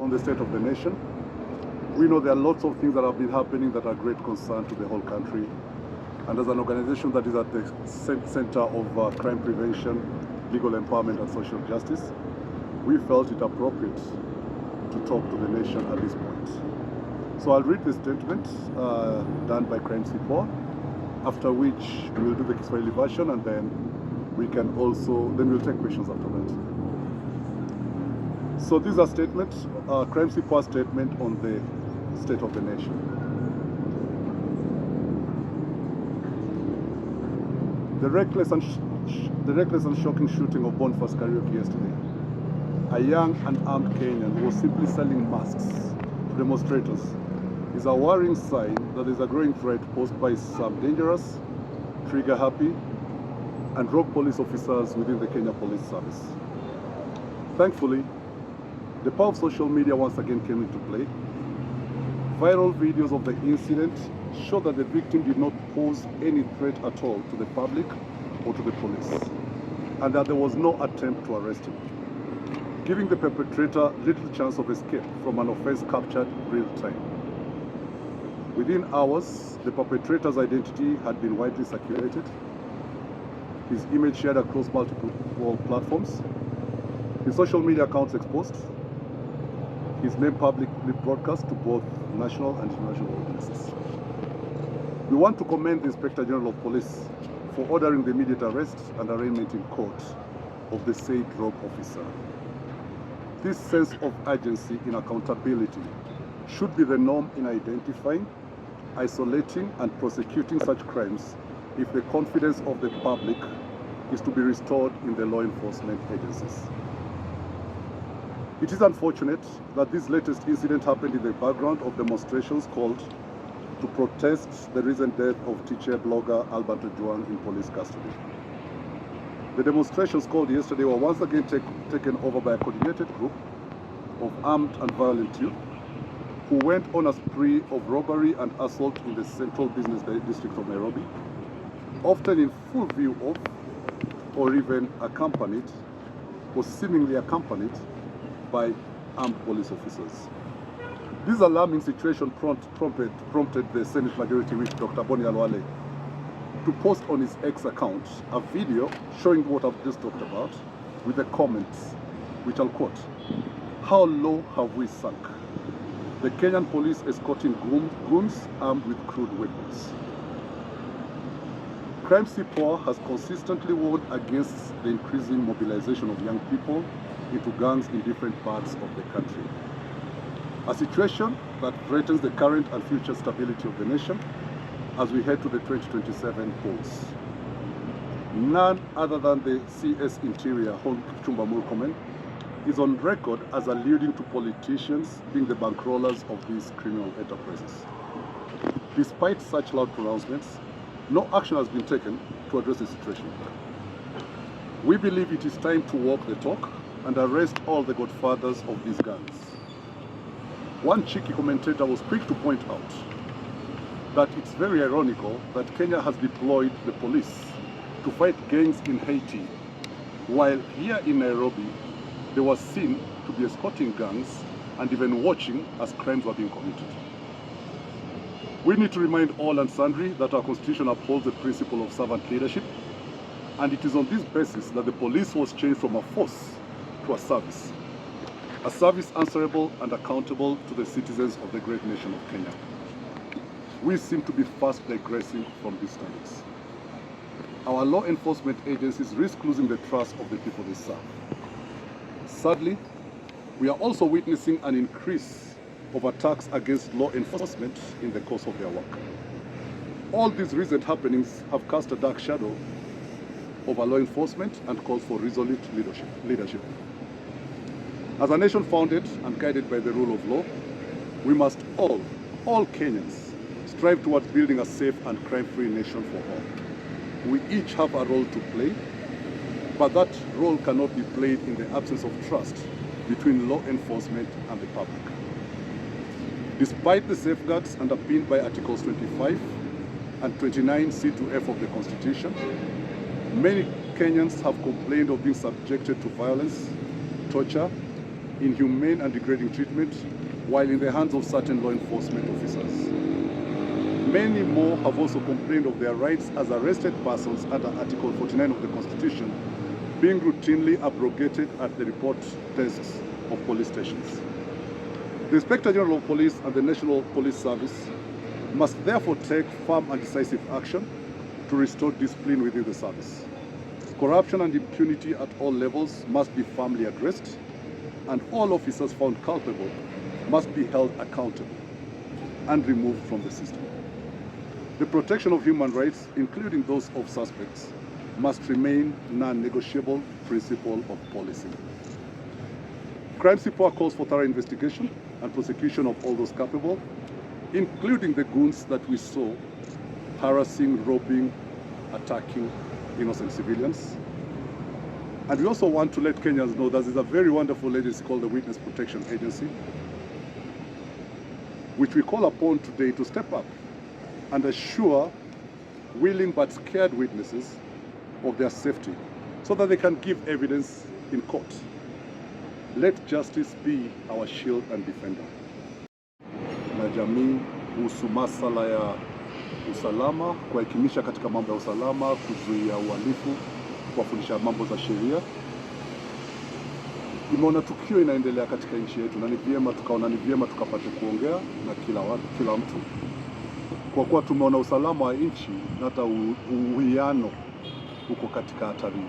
on the state of the nation. We know there are lots of things that have been happening that are great concern to the whole country. And as an organization that is at the center of crime prevention, legal empowerment and social justice, we felt it appropriate to talk to the nation at this point. So I'll read the statement done by Crime Support, after which we'll do the Kiswahili version, and then we'll take questions after that. So these are statements, Crime Support statement on the state of the nation. The reckless and shocking shooting of Boniface Kariuki yesterday. A young and armed Kenyan who was simply selling masks to demonstrators is a worrying sign that there is a growing threat posed by some dangerous, trigger-happy, and rogue police officers within the Kenya Police Service. Thankfully, the power of social media once again came into play. Viral videos of the incident show that the victim did not pose any threat at all to the public or to the police, and that there was no attempt to arrest him, giving the perpetrator little chance of escape from an offense captured real time. Within hours, the perpetrator's identity had been widely circulated, his image shared across multiple platforms, his social media accounts exposed, his name publicly broadcast to both national and international audiences. We want to commend the Inspector General of Police for ordering the immediate arrest and arraignment in court of the said rogue officer. This sense of urgency in accountability should be the norm in identifying, isolating, and prosecuting such crimes if the confidence of the public is to be restored in the law enforcement agencies. It is unfortunate that this latest incident happened in the background of demonstrations called to protest the recent death of teacher blogger Albert Ojwang in police custody. The demonstrations called yesterday were once again taken over by a coordinated group of armed and violent youth who went on a spree of robbery and assault in the central business district of Nairobi, often in full view of, or even accompanied, or seemingly accompanied by armed police officers. This alarming situation prompted the Senate Majority Whip, Dr. Boniface, to post on his X account a video showing what I've just talked about with the comments, which I'll quote, "How low have we sunk? The Kenyan police escorting goons armed with crude weapons." Crime Support has consistently warned against the increasing mobilization of young people into gangs in different parts of the country. A situation that threatens the current and future stability of the nation as we head to the 2027 polls. None other than the CS Interior, Hon. Kipchumba Murkomen, is on record as alluding to politicians being the bankrollers of these criminal enterprises. Despite such loud pronouncements, no action has been taken to address the situation. We believe it is time to walk the talk and arrest all the godfathers of these gangs. One cheeky commentator was quick to point out that it's very ironical that Kenya has deployed the police to fight gangs in Haiti, while here in Nairobi, they were seen to be escorting gangs and even watching as crimes were being committed. We need to remind all and sundry that our Constitution upholds the principle of servant leadership, and it is on this basis that the police was changed from a force to a service answerable and accountable to the citizens of the great nation of Kenya. We seem to be fast digressing from these standards. Our law enforcement agencies risk losing the trust of the people they serve. Sadly, we are also witnessing an increase of attacks against law enforcement in the course of their work. All these recent happenings have cast a dark shadow over law enforcement and calls for resolute leadership. As a nation founded and guided by the rule of law, we must all Kenyans, strive towards building a safe and crime-free nation for all. We each have a role to play, but that role cannot be played in the absence of trust between law enforcement and the public. Despite the safeguards underpinned by Articles 25 and 29 C2F of the Constitution, many Kenyans have complained of being subjected to violence, torture, inhumane and degrading treatment while in the hands of certain law enforcement officers. Many more have also complained of their rights as arrested persons under Article 49 of the Constitution being routinely abrogated at the report desks of police stations. The Inspector General of Police and the National Police Service must therefore take firm and decisive action to restore discipline within the service. Corruption and impunity at all levels must be firmly addressed, and all officers found culpable must be held accountable and removed from the system. The protection of human rights, including those of suspects, must remain non-negotiable principle of policy. Crime Report calls for thorough investigation and prosecution of all those culpable, including the goons that we saw harassing, robbing, attacking innocent civilians. And we also want to let Kenyans know that there's a very wonderful agency called the Witness Protection Agency, which we call upon today to step up and assure willing but scared witnesses of their safety so that they can give evidence in court. Let justice be our shield and defender. Na jamii kuhusu masala ya usalama, kuwaelimisha katika mambo ya usalama, kuzuia uhalifu, kuwafundisha mambo za sheria. Imeona tukio inaendelea katika nchi yetu na ni vyema tukapate kuongea na kila mtu. Kwa kuwa tumeona usalama wa nchi na hata uwiano uko katika hatari.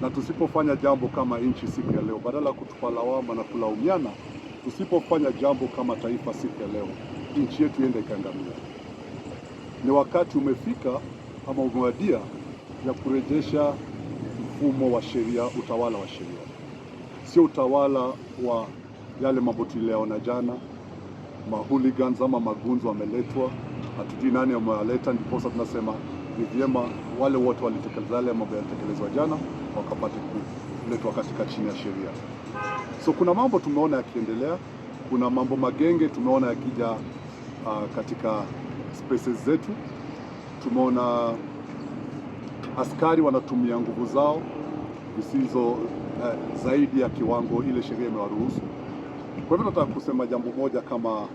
Na tusipofanya jambo kama nchi siku ya leo, badala kutupa lawama na kulaumiana, tusipofanya jambo kama taifa siku ya leo, nchi yetu iende ikaangamia. Ni wakati umefika ama umewadia ya kurejesha mfumo wa sheria, utawala wa sheria. Sio utawala wa yale mambo tuliyaona jana, mahooligans ama magunzo wameletwa, hatujui nani amewaleta, ndiposa tunasema ni vyema wale wote walitekeleza yale mambo yalitekelezwa jana wakapate kuletwa katika chini ya sheria. So kuna mambo tumeona yakiendelea, kuna mambo magenge tumeona yakija katika spaces zetu. Tumeona askari wanatumia nguvu zao zisizo zaidi ya kiwango ile sheria imewaruhusu. Kwa hivyo nataka kusema jambo moja kama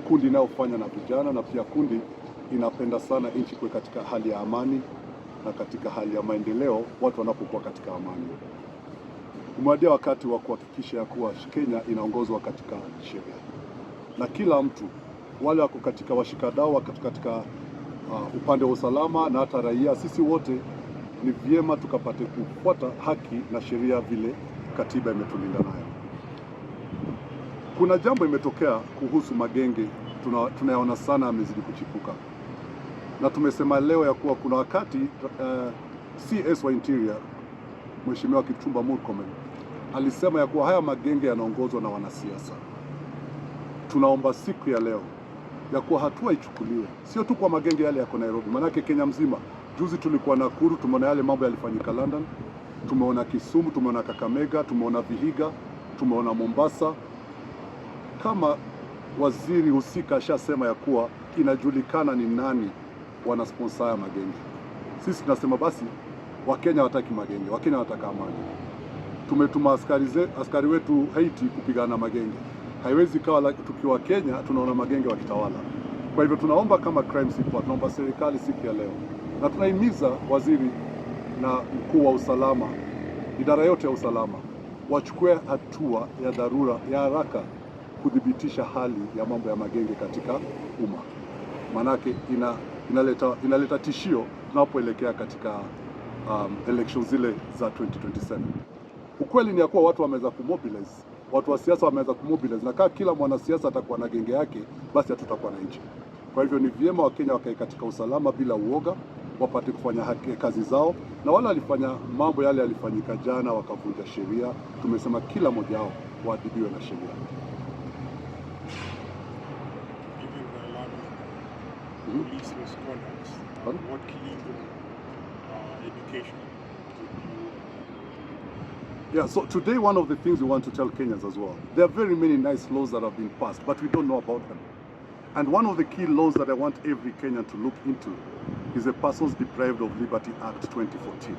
kundi inayofanya na vijana, na pia kundi inapenda sana nchi kuwe katika hali ya amani na katika hali ya maendeleo watu wanapokuwa katika amani. Umewadia wakati wa kuhakikisha kuwa Kenya inaongozwa katika sheria. Na kila mtu, wale wako katika washikadau, wako katika upande wa usalama na hata raia, sisi wote ni vyema tukapate kufuata haki na sheria vile katiba imetulinda nayo. Kuna jambo imetokea kuhusu magenge, tunayaona sana amezidi kuchipuka. Na tumesema leo ya kuwa kuna wakati CS wa Interior, Mheshimiwa Kipchumba Murkomen, alisema ya kuwa haya magenge yanaongozwa na wanasiasa. Tunaomba siku ya leo ya kuwa hatua ichukuliwe, sio tu kwa magenge yale yako Nairobi, manake Kenya mzima. Juzi tulikuwa Nakuru, tumeona yale mambo yalifanyika London, tumeona Kisumu, tumeona Kakamega, tumeona Vihiga, tumeona Mombasa. Kama waziri husika ashasema ya kuwa inajulikana ni nani wanasponsor ya magenge, sisi tunasema basi Wakenya wataki magenge, Wakenya wataka amani. Tumetuma askari wetu Haiti kupigana na magenge. Haiwezi kawa tukiwa Kenya tunaona magenge wakitawala. Kwa hivyo tunaomba kama Crime Report, tunaomba serikali siku ya leo, na tunahimiza waziri na mkuu wa usalama, idara yote ya usalama, wachukue hatua ya dharura ya haraka kudhibitisha hali ya mambo ya magenge katika umma. Manake inaleta tishio tunapoelekea katika elections zile za 2027. Ukweli ni ya kuwa watu wameweza kumobilize, watu wa siasa wameweza kumobilize, na kama kila mwanasiasa atakuwa na genge yake, basi hatutakuwa na nchi. Kwa hivyo ni vyema Wakenya wakae katika usalama bila uoga, wapate kufanya kazi zao, na wale walifanya mambo yale yalifanyika jana wakavunja sheria, tumesema kila mmoja wao waadhibiwe na sheria. Police misconduct, what legal education Yeah, so today one of the things we want to tell Kenyans as well, there are very many nice laws that have been passed, but we don't know about them. And one of the key laws that I want every Kenyan to look into is the Persons Deprived of Liberty Act 2014.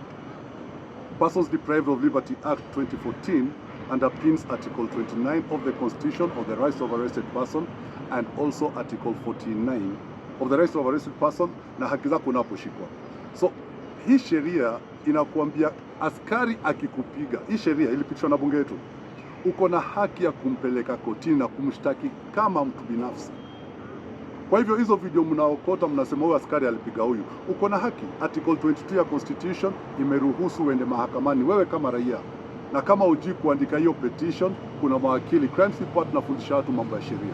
Persons Deprived of Liberty Act 2014 underpins Article 29 of the Constitution of the rights of arrested person and also Article 49 of the rights of arrested person na haki zako unaposhikwa. So hii sheria inakuambia askari akikupiga, hii sheria ilipitishwa na bunge letu, uko na haki ya kumpeleka kotini na kumshtaki kama mtu binafsi. Kwa hivyo hizo video mnaokota mnasema huyu askari alipiga huyu, uko na haki. Article 22 ya Constitution imeruhusu uende mahakamani wewe kama raia, na kama hujui kuandika hiyo petition, kuna mawakili crime support tunafundisha watu mambo ya sheria,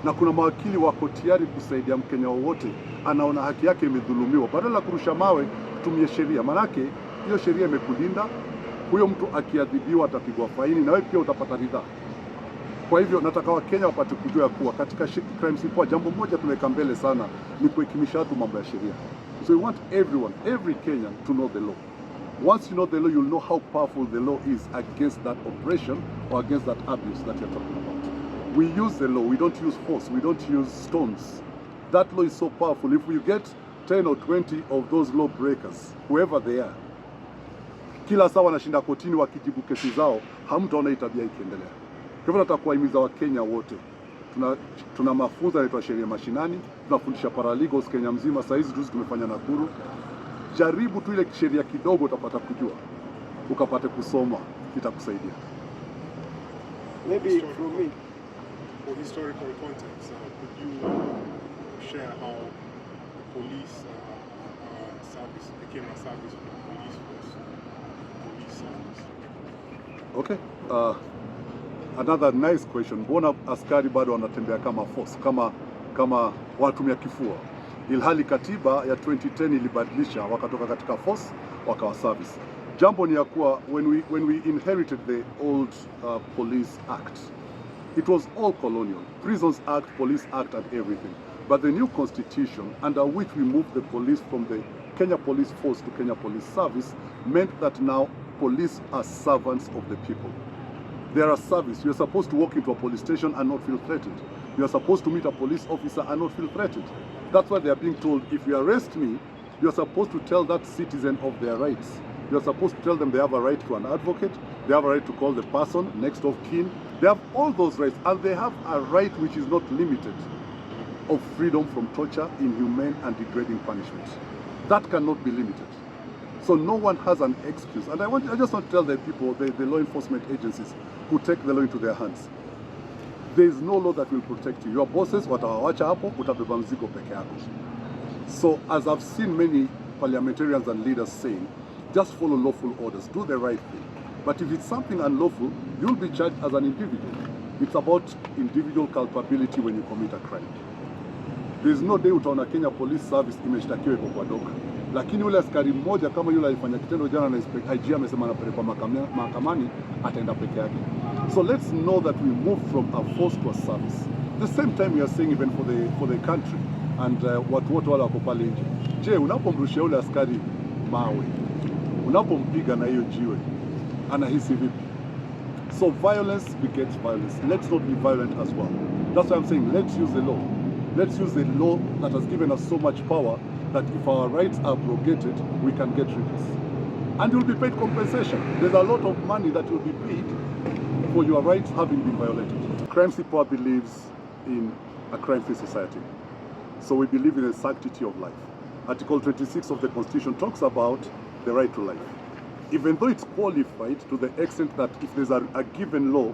na kuna mawakili wako tayari kusaidia Mkenya wowote anaona haki yake imedhulumiwa. Badala ya kurusha mawe, tumie sheria, manake hiyo sheria imekulinda. Huyo mtu akiadhibiwa atapigwa faini na wewe pia utapata ridhaa. Kwa hivyo nataka Wakenya wapate kujua ya kuwa katika crime support jambo moja tumeweka mbele sana ni kuekimisha watu mambo ya sheria. So we want every Kenyan to know the law. Once you know the law, you'll know how powerful the law is against that oppression or against that abuse that you're talking about. We use the law, we don't use force, we don't use stones. That law is so powerful. If we get 10 or 20 of those law breakers, whoever they are, kila saa wanashinda kotini wakijibu kesi zao, hamtaona hii tabia ikiendelea. Kwa hivyo nataka kuwahimiza Wakenya wote. Tuna mafunzo yanaitwa sheria mashinani, tunafundisha paralegals Kenya mzima. Saa hizi juzi tumefanya Nakuru. Jaribu tu ile sheria kidogo utapata kujua, ukapate kusoma, itakusaidia. Maybe from me, for historical context, could you share how the police service became a service for the police force, police service? Okay. Another nice question. Mbona askari bado wanatembea kama force, kama watumia kifua? Ilhali katiba ya 2010 ilibadilisha, wakatoka katika force wakawa service. Jambo ni ya kuwa when we inherited the old Police Act, it was all colonial. Prisons Act, Police Act and everything. But the new constitution, under which we moved the police from the Kenya Police Force to Kenya Police Service, meant that now police are servants of the people. They are a service. You're supposed to walk into a police station and not feel threatened. You're supposed to meet a police officer and not feel threatened. That's why they are being told, if you arrest me, you're supposed to tell that citizen of their rights. You're supposed to tell them they have a right to an advocate, they have a right to call the person next of kin. They have all those rights, and they have a right which is not limited of freedom from torture, inhumane and degrading punishment. That cannot be limited. So no one has an excuse. And I just want to tell the people, the law enforcement agencies who take the law into their hands, there is no law that will protect you. Your bosses watawawacha hapo, utabeba mzigo peke yako. So as I've seen many parliamentarians and leaders saying, just follow lawful orders, do the right thing. But if it's something unlawful, you'll be charged as an individual. It's about individual culpability when you commit a crime. There is no day utaona Kenya Police Service imeshtakiwa kwa doka. Lakini yule askari mmoja kama yule alifanya kitendo jana na IG amesema anapelekwa mahakamani, ataenda peke yake. So let's know that we move from a force to a service. The same time we are saying even for the country and watu wote wale wako pale nje. Je, unapomrushia yule askari mawe, unapompiga na hiyo jiwe, anahisi vipi? So violence begets violence. Let's not be violent as well. That's why I'm saying let's use the law. Let's use the law that has given us so much power that if our rights are abrogated, we can get redress. And you'll be paid compensation. There's a lot of money that will be paid for your rights having been violated. Crime Support believes in a crime-free society. So we believe in the sanctity of life. Article 26 of the Constitution talks about the right to life. Even though it's qualified to the extent that if there's a given law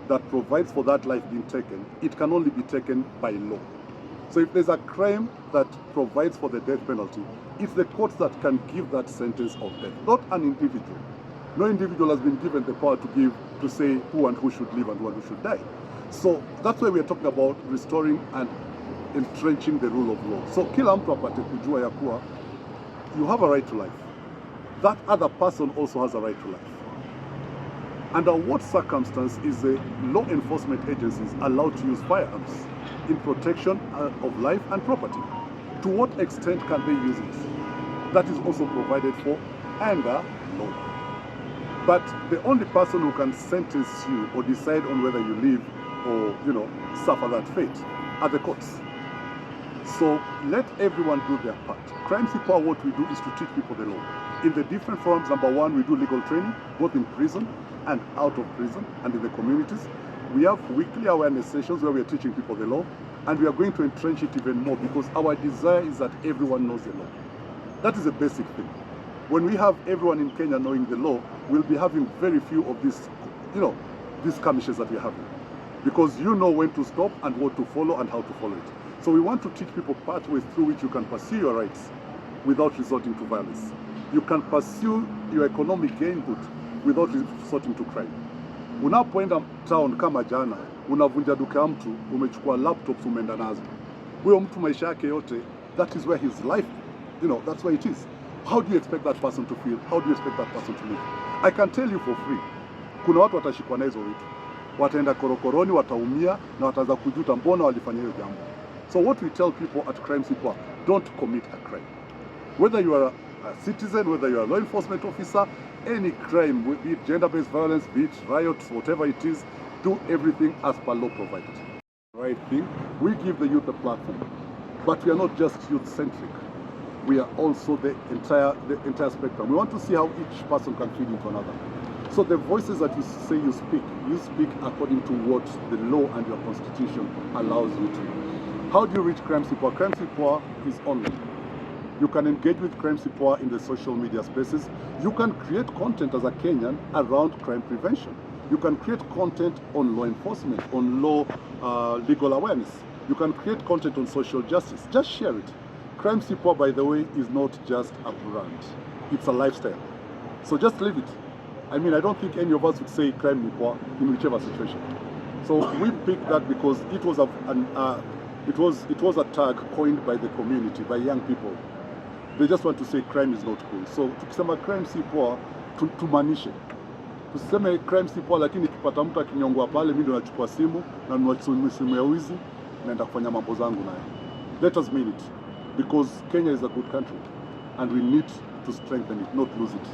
that provides for that life being taken, it can only be taken by law. So if there's a crime that provides for the death penalty, it's the courts that can give that sentence of death, not an individual. No individual has been given the power to say who and who should live and who should die. So that's why we are talking about restoring and entrenching the rule of law. So kila mtu apate kujua ya kuwa you have a right to life. That other person also has a right to life. Under what circumstance is the law enforcement agencies allowed to use firearms in protection of life and property? To what extent can they use it? That is also provided for under law. But the only person who can sentence you or decide on whether you live or, suffer that fate are the courts. So let everyone do their part. Crime Support, what we do is to teach people the law. In the different forums, number one, we do legal training, both in prison and out of prison and in the communities. We have weekly awareness sessions where we are teaching people the law, and we are going to entrench it even more because our desire is that everyone knows the law. That is a basic thing. When we have everyone in Kenya knowing the law, we'll be having very few of these, these skirmishes that we're having. Because you know when to stop and what to follow and how to follow it. So we want to teach people pathways through which you can pursue your rights without resorting to violence. You can pursue your economic gain without resorting to crime. Unapoenda town kama jana, unavunja duka mtu, umechukua laptops umeenda nazo. Huyo mtu maisha yake yote, that is where his life, that's where it is. How do you expect that person to feel? How do you expect that person to live? I can tell you for free, kuna watu watashikwa na hizo vitu. Wataenda korokoroni, wataumia, na wataanza kujuta mbona walifanya hiyo jambo. So what we tell people at Crime Support, don't commit a crime. Whether you are a citizen, whether you are a law enforcement officer, any crime, be it gender-based violence, be it riots, whatever it is, do everything as per law provided. Right thing, we give the youth a platform, but we are not just youth-centric. We are also the entire spectrum. We want to see how each person can feed into another. So the voices that you say you speak according to what the law and your constitution allows you to. How do you reach Crime Support? Crime Support is online. You can engage with Crime Support in the social media spaces. You can create content as a Kenyan around crime prevention. You can create content on law enforcement, on law legal awareness. You can create content on social justice. Just share it. Crime Support, by the way, is not just a brand. It's a lifestyle. So just live it. I mean, I don't think any of us would say Crime Support in whichever situation. So we picked that because it was a tag coined by the community, by young people. They just want to say crime is not cool. So tukisema Crime Support tumaanishe. Tuseme Crime Support lakini kipata mtu akinyongwa pale mimi ndo nachukua simu na ninunua simu ya wizi naenda kufanya mambo zangu naye. Let us mean it, because Kenya is a good country and we need to strengthen it, not lose it.